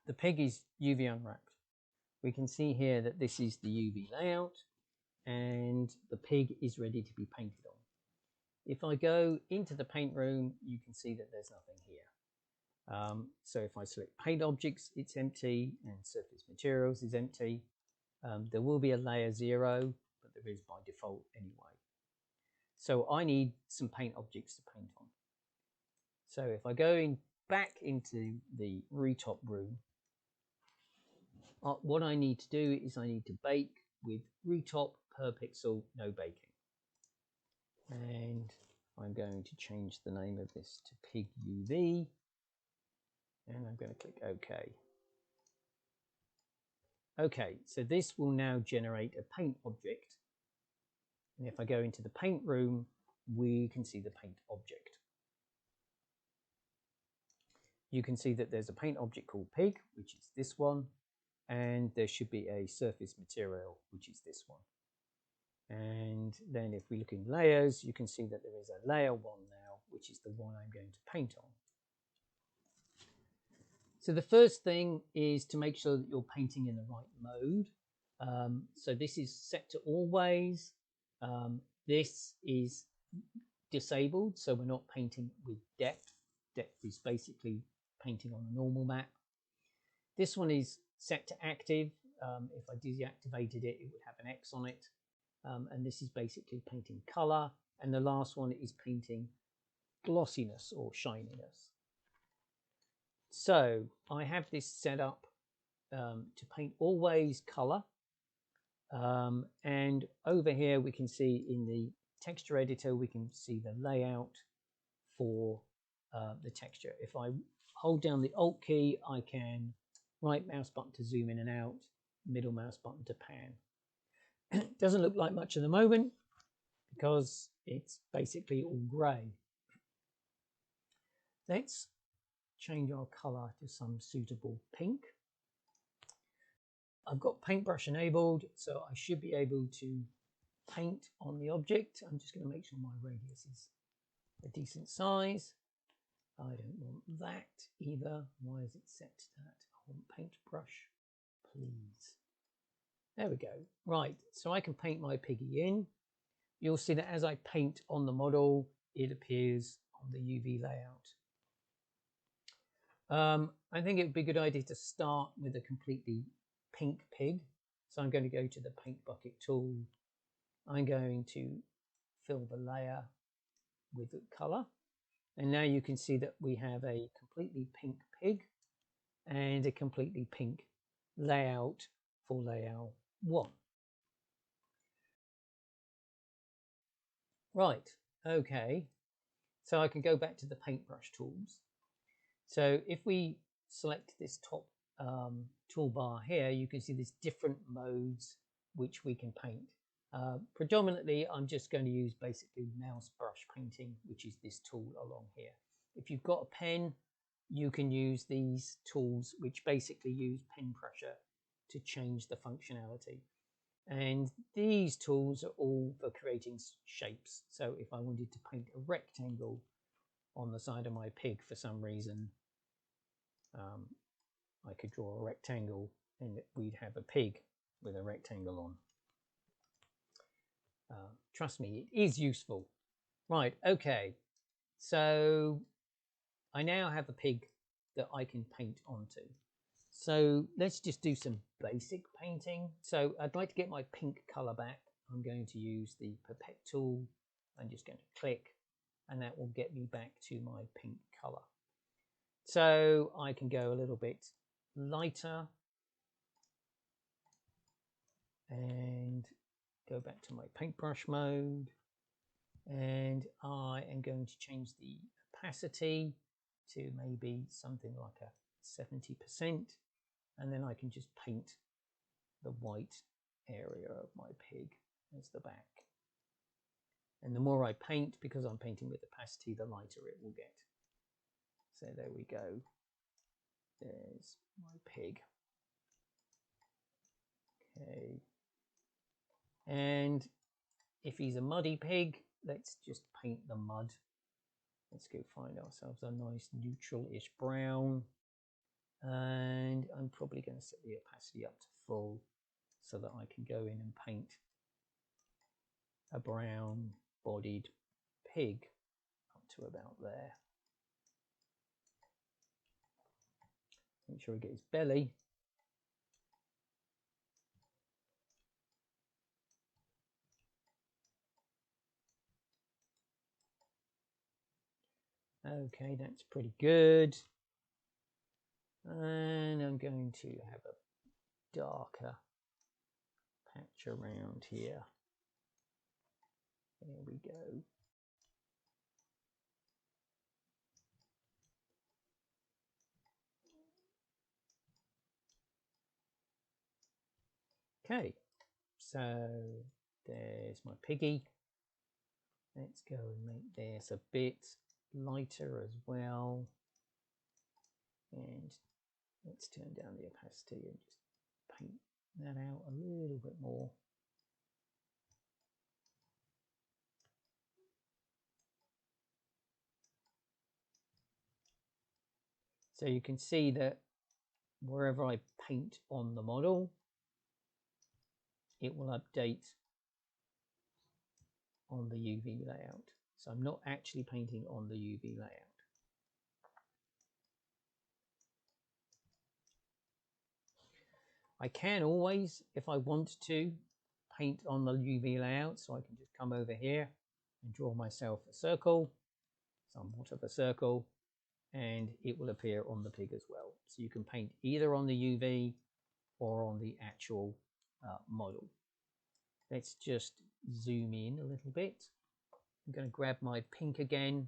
the pig is UV unwrapped. We can see here that this is the UV layout and the pig is ready to be painted on. If I go into the paint room, you can see that there's nothing here. So if I select paint objects, it's empty, and surface materials is empty. There will be a layer 0, but there is by default anyway. So I need some paint objects to paint on. So if I go back into the retop room, what I need to do is I need to bake with retop per pixel, no baking. And I'm going to change the name of this to pig UV, and I'm going to click OK. Okay, so this will now generate a paint object. And if I go into the paint room, we can see the paint object. You can see that there's a paint object called pig, which is this one, and there should be a surface material, which is this one. And then if we look in layers, you can see that there is a layer 1 now, which is the one I'm going to paint on. So the first thing is to make sure that you're painting in the right mode. So this is set to always. This is disabled, so we're not painting with depth. Depth is basically painting on a normal map. This one is set to active. If I deactivated it, it would have an X on it. And this is basically painting color. And the last one is painting glossiness or shininess. So I have this set up to paint always color. And over here we can see in the texture editor, we can see the layout for the texture. If I hold down the Alt key, I can right mouse button to zoom in and out, middle mouse button to pan. It doesn't look like much at the moment because it's basically all grey. Let's change our color to some suitable pink. I've got paintbrush enabled, so I should be able to paint on the object. I'm just going to make sure my radius is a decent size. I don't want that either. Why is it set to that? I want paintbrush, please. There we go. Right, so I can paint my piggy in. You'll see that as I paint on the model, it appears on the UV layout. I think it would be a good idea to start with a completely pink pig. So I'm going to go to the paint bucket tool. I'm going to fill the layer with the color. And now you can see that we have a completely pink pig and a completely pink layout for layout 1. Right, okay. So I can go back to the paintbrush tools. So if we select this top toolbar here, you can see there's different modes which we can paint. Predominantly, I'm just going to use basically mouse brush painting, which is this tool along here. If you've got a pen, you can use these tools, which basically use pen pressure to change the functionality. And these tools are all for creating shapes. So if I wanted to paint a rectangle on the side of my pig for some reason, I could draw a rectangle and we'd have a pig with a rectangle on. Trust me, it is useful. Right, okay. So I now have a pig that I can paint onto. So let's just do some basic painting. So I'd like to get my pink color back. I'm going to use the pipette tool. I'm just going to click and that will get me back to my pink color. So I can go a little bit lighter and go back to my paintbrush mode. And I am going to change the opacity to maybe something like a 70%. And then I can just paint the white area of my pig as the back. And the more I paint, because I'm painting with opacity, the lighter it will get. So there we go. There's my pig. Okay. And if he's a muddy pig, let's just paint the mud. Let's go find ourselves a nice neutral-ish brown. and I'm probably going to set the opacity up to full so that I can go in and paint a brown bodied pig up to about there. Make sure I get his belly. Okay, that's pretty good. And I'm going to have a darker patch around here. There we go. Okay, so there's my piggy. Let's go and make this a bit lighter as well. And let's turn down the opacity and just paint that out a little bit more. So you can see that wherever I paint on the model, it will update on the UV layout. So I'm not actually painting on the UV layout. I can always, if I want to, paint on the UV layout. So I can just come over here and draw myself a circle, somewhat of a circle, and it will appear on the pig as well. So you can paint either on the UV or on the actual model. Let's just zoom in a little bit. I'm going to grab my pink again.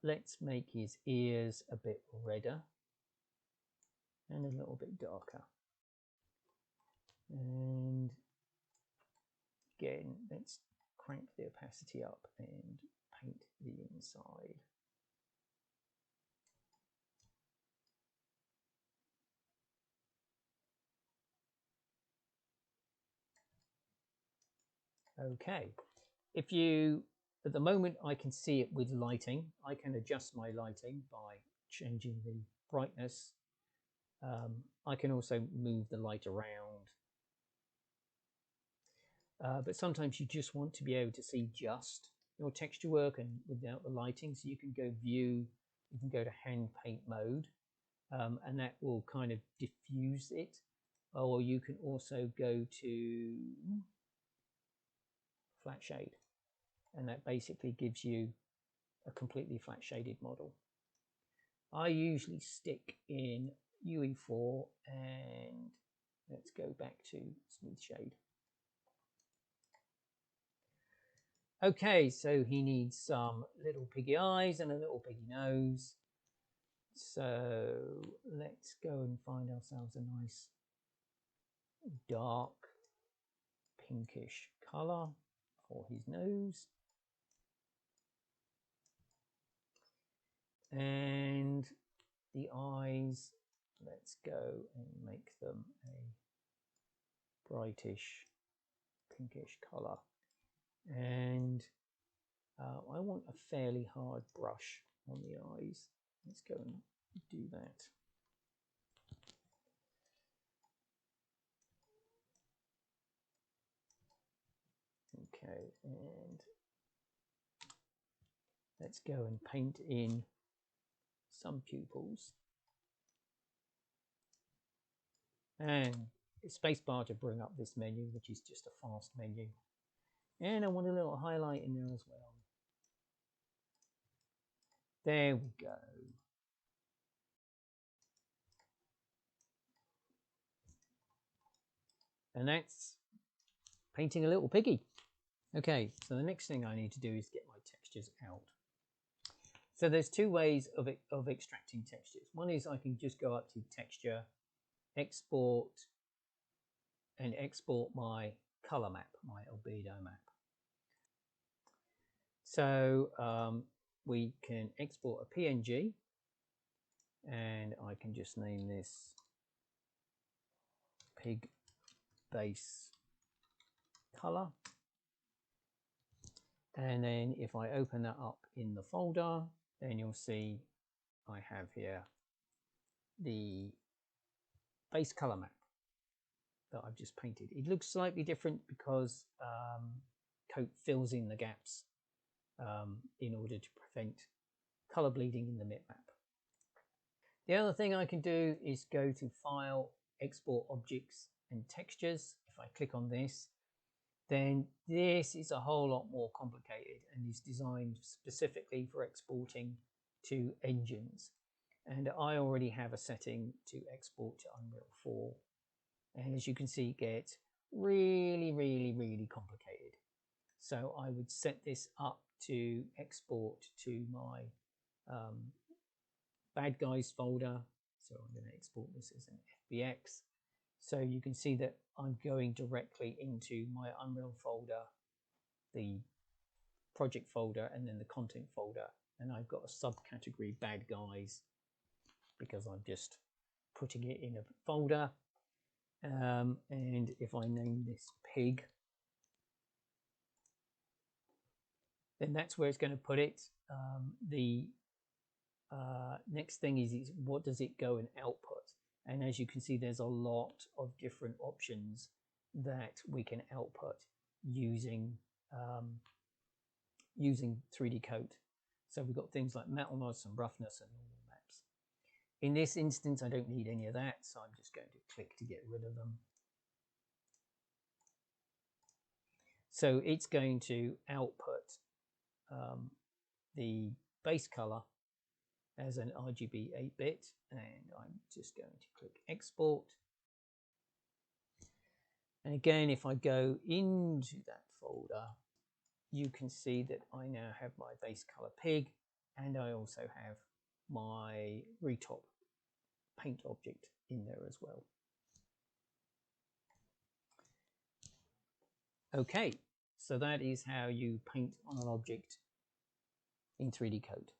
Let's make his ears a bit redder and a little bit darker. And again, let's crank the opacity up and paint the inside. Okay, if you, at the moment I can see it with lighting. I can adjust my lighting by changing the brightness. I can also move the light around. But sometimes you just want to be able to see just your texture work and without the lighting. So you can go view, you can go to hand paint mode, and that will kind of diffuse it. Or you can also go to flat shade, and that basically gives you a completely flat shaded model. I usually stick in UE4 and let's go back to smooth shade. Okay, so he needs some little piggy eyes and a little piggy nose. So let's go and find ourselves a nice dark pinkish color for his nose. And the eyes, let's go and make them a brightish pinkish color. And I want a fairly hard brush on the eyes. Let's go and do that. Okay, and let's go and paint in some pupils. And spacebar to bring up this menu, which is just a fast menu. And I want a little highlight in there as well. There we go. And that's painting a little piggy. Okay, so the next thing I need to do is get my textures out. So there's two ways of extracting textures. One is I can just go up to texture, export, and export my color map, my albedo map. So we can export a PNG, and I can just name this pig base color. And then if I open that up in the folder, then you'll see I have here the base color map that I've just painted. It looks slightly different because Coat fills in the gaps in order to prevent color bleeding in the bitmap. The other thing I can do is go to File, Export Objects and Textures. If I click on this, then this is a whole lot more complicated and is designed specifically for exporting to engines. And I already have a setting to export to Unreal 4. And as you can see, it gets really, really, really complicated. So I would set this up to export to my bad guys folder. So I'm going to export this as an FBX. So you can see that I'm going directly into my Unreal folder, the project folder, and then the content folder. And I've got a subcategory bad guys because I'm just putting it in a folder. And if I name this pig, then that's where it's going to put it. The next thing is what does it go and output? And as you can see, there's a lot of different options that we can output using 3dCoat. So we've got things like metalness and roughness and normal maps. In this instance, I don't need any of that, so I'm just going to click to get rid of them. So it's going to output the base color as an RGB 8-bit, and I'm just going to click export. And again, if I go into that folder, you can see that I now have my base color pig, and I also have my retop paint object in there as well. Okay, so that is how you paint on an object in 3dCoat.